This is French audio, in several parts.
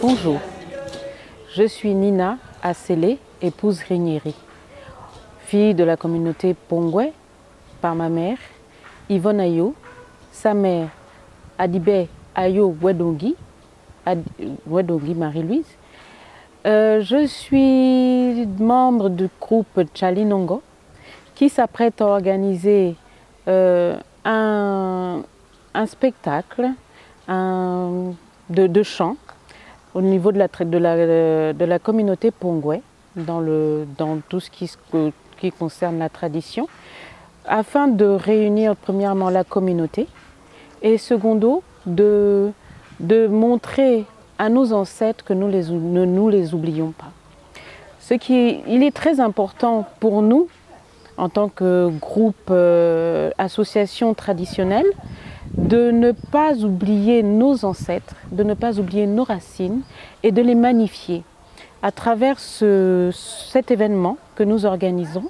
Bonjour, je suis Nina Asselé, épouse Rinieri, fille de la communauté Pongwe par ma mère, Yvonne Ayo, sa mère Adibé Ayo Wedongi, Marie-Louise. Je suis membre du groupe Tchalinongo qui s'apprête à organiser un spectacle de chant au niveau de la communauté Pongwe, dans tout ce qui concerne la tradition, afin de réunir premièrement la communauté et secondo de montrer à nos ancêtres que ne nous les oublions pas. Il est très important pour nous, en tant que groupe association traditionnelle, de ne pas oublier nos ancêtres, de ne pas oublier nos racines et de les magnifier à travers cet événement que nous organisons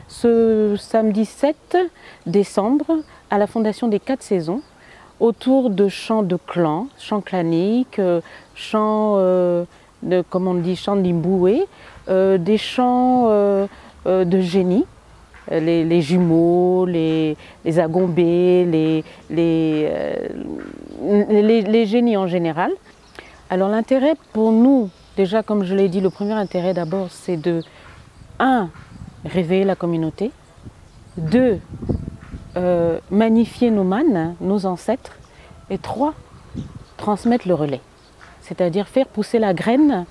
ce samedi 7 décembre à la Fondation des 4 Saisons autour de chants de clans, chants claniques, chants chants d'Imboué, des chants de génie. Les jumeaux, les agombés, les génies en général. Alors l'intérêt pour nous, déjà comme je l'ai dit, le premier intérêt d'abord c'est de 1. Réveiller la communauté, 2. Magnifier nos mânes, nos ancêtres, et 3. Transmettre le relais. C'est-à-dire faire pousser la graine,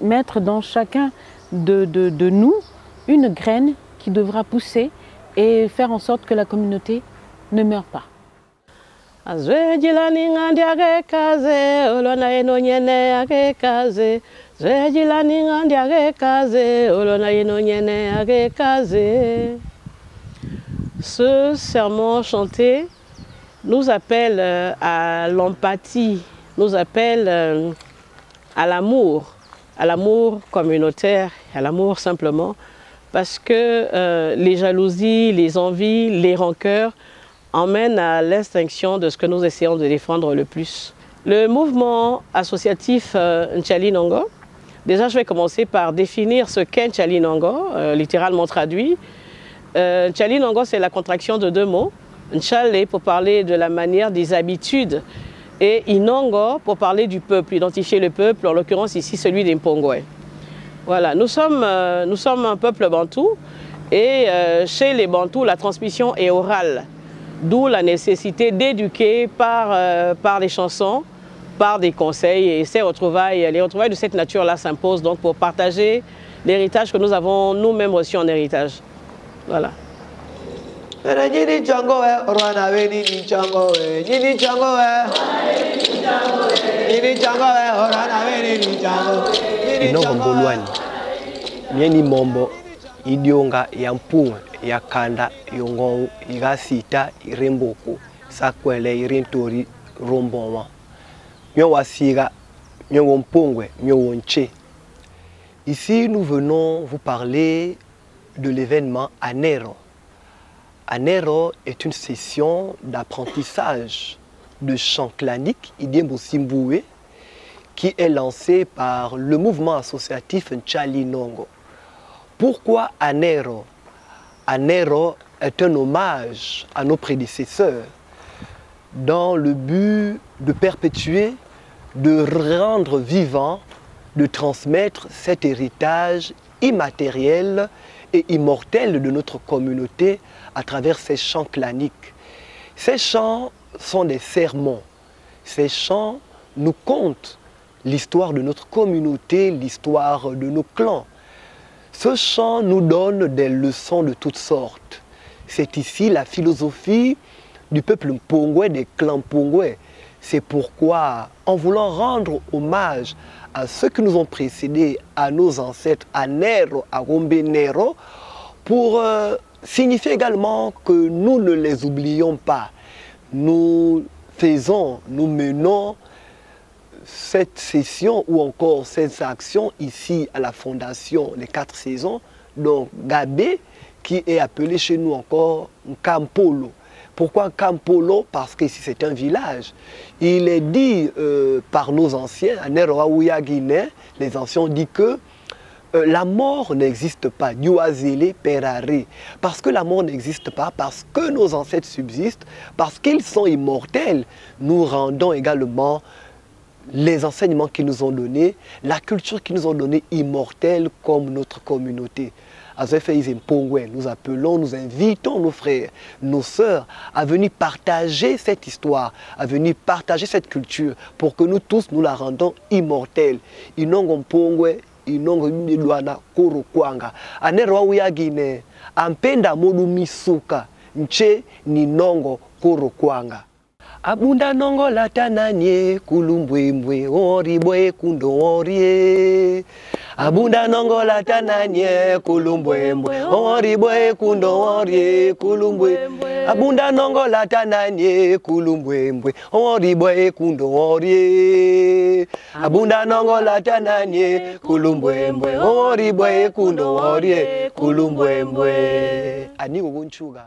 mettre dans chacun de nous une graine qui devra pousser et faire en sorte que la communauté ne meure pas. Ce sermon chanté nous appelle à l'empathie, nous appelle à l'amour communautaire, à l'amour simplement, parce que les jalousies, les envies, les rancœurs emmènent à l'extinction de ce que nous essayons de défendre le plus. Le mouvement associatif Tchalinongo, déjà je vais commencer par définir ce qu'est Tchalinongo, littéralement traduit. Tchalinongo, c'est la contraction de 2 mots. Nchale pour parler de la manière, des habitudes, et Inongo pour parler du peuple, identifier le peuple, en l'occurrence ici celui des Mpongwe. Voilà, nous sommes un peuple bantou et chez les bantous, la transmission est orale. D'où la nécessité d'éduquer par les chansons, par des conseils, et les retrouvailles de cette nature-là s'imposent donc pour partager l'héritage que nous avons nous-mêmes reçu en héritage. Voilà. Inongombolwani mieni mombo idionga ya mpunga ya kanda yongo igasita iremboko sakwele irentori romboma mio wasiga mio wompongwe mio wonche. Ici nous venons vous parler de l'événement Anero. Anero est une session d'apprentissage de chant clanique Idiembo Simboué qui est lancée par le mouvement associatif Tchalinongo. Pourquoi Anero? Anero est un hommage à nos prédécesseurs dans le but de perpétuer, de rendre vivant, de transmettre cet héritage immatériel et immortel de notre communauté à travers ces chants claniques. Ces chants sont des sermons. Ces chants nous content l'histoire de notre communauté, l'histoire de nos clans. Ce chant nous donne des leçons de toutes sortes. C'est ici la philosophie du peuple Mpongwe, des clans Mpongwe. C'est pourquoi, en voulant rendre hommage à ceux qui nous ont précédés, à nos ancêtres, à Nero, à Rombe Nero, pour signifie également que nous ne les oublions pas. Nous menons cette session ou encore cette action ici à la Fondation Les 4 Saisons, donc Gabé, qui est appelé chez nous encore Nkampolo. Pourquoi Nkampolo? Parce que ici c'est un village. Il est dit par nos anciens, à Neroaouya Guinée, les anciens ont dit que la mort n'existe pas. Parce que la mort n'existe pas, parce que nos ancêtres subsistent, parce qu'ils sont immortels, nous rendons également les enseignements qu'ils nous ont donnés, la culture qu'ils nous ont donnée immortelle comme notre communauté. Nous appelons, nous invitons nos frères, nos sœurs à venir partager cette histoire, à venir partager cette culture pour que nous tous nous la rendons immortelle. Inongo midwana koro kwanga anerwa uyagine ampenda modu misuka nche ni nongo koro kwanga abunda nongo latananye kulumbwembwe oribwe kundo orie abunda nongo latananye kulumbwembwe oribwe kundo orie kulumbwe abunda nongo latananye kulumbwembwe oribwe kundo orie abunda nongo latananye kulumbwembwe oribwe kundo orie kulumbwembwe ani ugunchuga